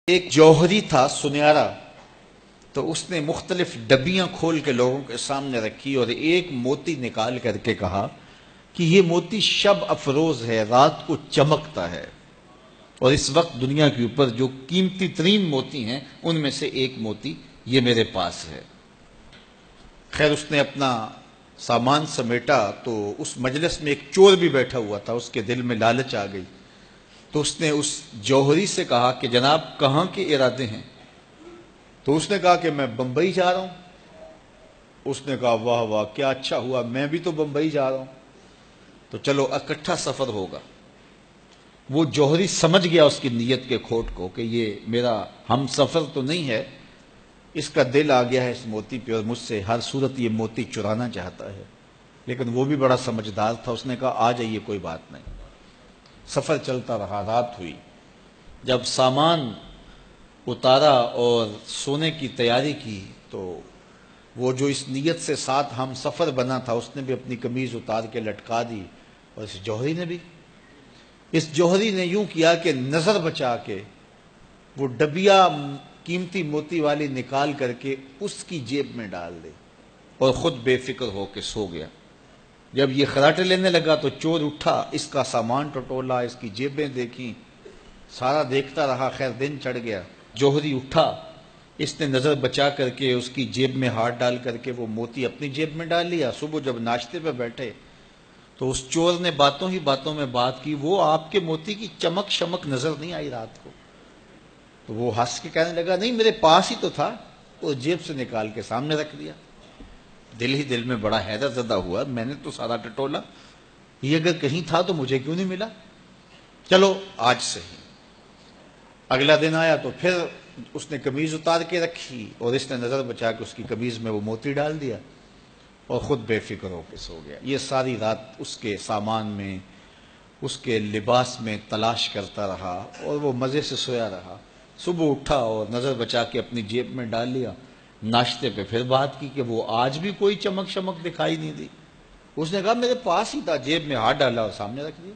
ایک جوہری تھا سنہرا، تو اس نے مختلف ڈبیاں کھول کے لوگوں کے سامنے رکھی اور ایک موتی نکال کر کے کہا کہ یہ موتی شب افروز ہے، رات کو چمکتا ہے، اور اس وقت دنیا کے اوپر جو قیمتی ترین موتی ہیں ان میں سے ایک موتی یہ میرے پاس ہے۔ خیر اس نے اپنا سامان سمیٹا تو اس مجلس میں ایک چور بھی بیٹھا ہوا تھا، اس کے دل میں لالچ آ گئی، تو اس نے اس جوہری سے کہا کہ جناب کہاں کے ارادے ہیں؟ تو اس نے کہا کہ میں بمبئی جا رہا ہوں۔ اس نے کہا واہ واہ کیا اچھا ہوا، میں بھی تو بمبئی جا رہا ہوں، تو چلو اکٹھا سفر ہوگا۔ وہ جوہری سمجھ گیا اس کی نیت کے کھوٹ کو کہ یہ میرا ہم سفر تو نہیں ہے، اس کا دل آ گیا ہے اس موتی پہ اور مجھ سے ہر صورت یہ موتی چرانا چاہتا ہے۔ لیکن وہ بھی بڑا سمجھدار تھا، اس نے کہا آ جائیے کوئی بات نہیں۔ سفر چلتا رہا، رات ہوئی، جب سامان اتارا اور سونے کی تیاری کی تو وہ جو اس نیت سے ساتھ ہم سفر بنا تھا اس نے بھی اپنی قمیض اتار کے لٹکا دی، اور اس جوہری نے بھی۔ اس جوہری نے یوں کیا کہ نظر بچا کے وہ ڈبیا قیمتی موتی والی نکال کر کے اس کی جیب میں ڈال دی اور خود بے فکر ہو کے سو گیا۔ جب یہ خراٹے لینے لگا تو چور اٹھا، اس کا سامان ٹٹولا، اس کی جیبیں دیکھیں، سارا دیکھتا رہا۔ خیر دن چڑھ گیا، جوہری اٹھا، اس نے نظر بچا کر کے اس کی جیب میں ہاتھ ڈال کر کے وہ موتی اپنی جیب میں ڈال لیا۔ صبح جب ناشتے پہ بیٹھے تو اس چور نے باتوں ہی باتوں میں بات کی، وہ آپ کے موتی کی چمک شمک نظر نہیں آئی رات کو؟ تو وہ ہنس کے کہنے لگا نہیں میرے پاس ہی تو تھا، وہ جیب سے نکال کے سامنے رکھ دیا۔ دل ہی دل میں بڑا حیرت زدہ ہوا، میں نے تو سارا ٹٹولا، یہ اگر کہیں تھا تو مجھے کیوں نہیں ملا؟ چلو آج صحیح۔ اگلا دن آیا تو پھر اس نے قمیض اتار کے رکھی اور اس نے نظر بچا کے اس کی قمیض میں وہ موتی ڈال دیا اور خود بے فکر ہو کے سو گیا۔ یہ ساری رات اس کے سامان میں، اس کے لباس میں تلاش کرتا رہا اور وہ مزے سے سویا رہا۔ صبح اٹھا اور نظر بچا کے اپنی جیب میں ڈال لیا۔ ناشتے پہ پھر بات کی کہ وہ آج بھی کوئی چمک شمک دکھائی نہیں دی۔ اس نے کہا میرے پاس ہی تھا، جیب میں ہاتھ ڈالا اور سامنے رکھ دیا۔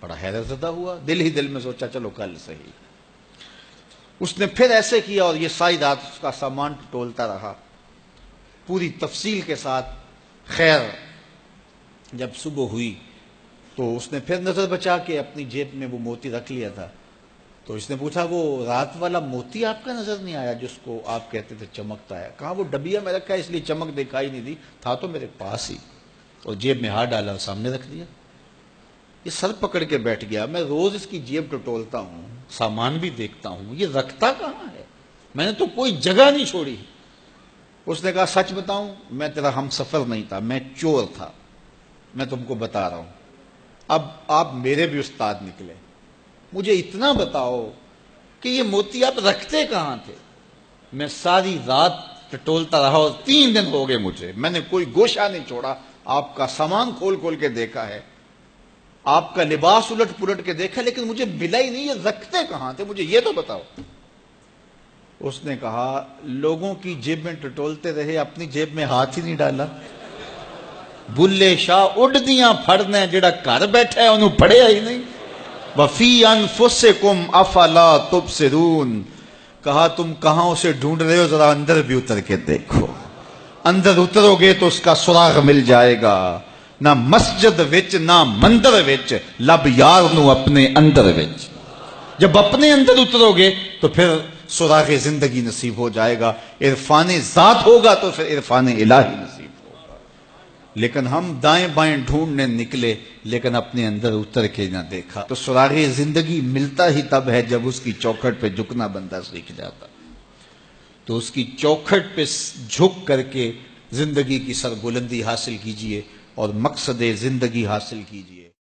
بڑا حیرت زدہ ہوا، دل ہی دل میں سوچا چلو کل صحیح۔ اس نے پھر ایسے کیا اور یہ ساری رات اس کا سامان ٹولتا رہا پوری تفصیل کے ساتھ۔ خیر جب صبح ہوئی تو اس نے پھر نظر بچا کے اپنی جیب میں وہ موتی رکھ لیا تھا، تو اس نے پوچھا وہ رات والا موتی آپ کا نظر نہیں آیا جس کو آپ کہتے تھے چمکتا ہے؟ کہا وہ ڈبیا میں رکھا ہے اس لیے چمک دکھائی نہیں دی، تھا تو میرے پاس ہی، اور جیب میں ہاتھ ڈالا اور سامنے رکھ دیا۔ یہ سر پکڑ کے بیٹھ گیا، میں روز اس کی جیب ٹٹولتا ہوں، سامان بھی دیکھتا ہوں، یہ رکھتا کہاں ہے؟ میں نے تو کوئی جگہ نہیں چھوڑی۔ اس نے کہا سچ بتاؤں میں تیرا ہم سفر نہیں تھا، میں چور تھا، میں تم کو بتا رہا ہوں۔ اب آپ میرے بھی استاد نکلے، مجھے اتنا بتاؤ کہ یہ موتی آپ رکھتے کہاں تھے؟ میں ساری رات ٹٹولتا رہا اور 3 دن ہو گئے مجھے، میں نے کوئی گوشہ نہیں چھوڑا، آپ کا سامان کھول کھول کے دیکھا ہے، آپ کا لباس الٹ پلٹ کے دیکھا، لیکن مجھے ملا ہی نہیں، یہ رکھتے کہاں تھے؟ مجھے یہ تو بتاؤ۔ اس نے کہا لوگوں کی جیب میں ٹٹولتے رہے، اپنی جیب میں ہاتھ ہی نہیں ڈالا۔ بلے شاہ اڈ دیاں پھڑنے، جڑا گھر بیٹھا ہے انہوں پڑھیا ہی نہیں۔ وَفِي أَنفُسِكُمْ أَفَلَا تُبْصِرُونَ، کہا تم کہاں اسے ڈھونڈ رہے ہو، ذرا اندر بھی اتر کے دیکھو، اندر اترو گے تو اس کا سراغ مل جائے گا۔ نہ مسجد وچ نہ مندر وچ، لب یار نو اپنے اندر وچ۔ جب اپنے اندر اترو گے تو پھر سراغ زندگی نصیب ہو جائے گا، عرفان ذات ہوگا تو پھر عرفان الہی نصیب ہوگا۔ لیکن ہم دائیں بائیں ڈھونڈنے نکلے لیکن اپنے اندر اتر کے نہ دیکھا، تو سراغ زندگی ملتا ہی تب ہے جب اس کی چوکھٹ پہ جھکنا بندہ سیکھ جاتا۔ تو اس کی چوکھٹ پہ جھک کر کے زندگی کی سربلندی حاصل کیجئے اور مقصد زندگی حاصل کیجئے۔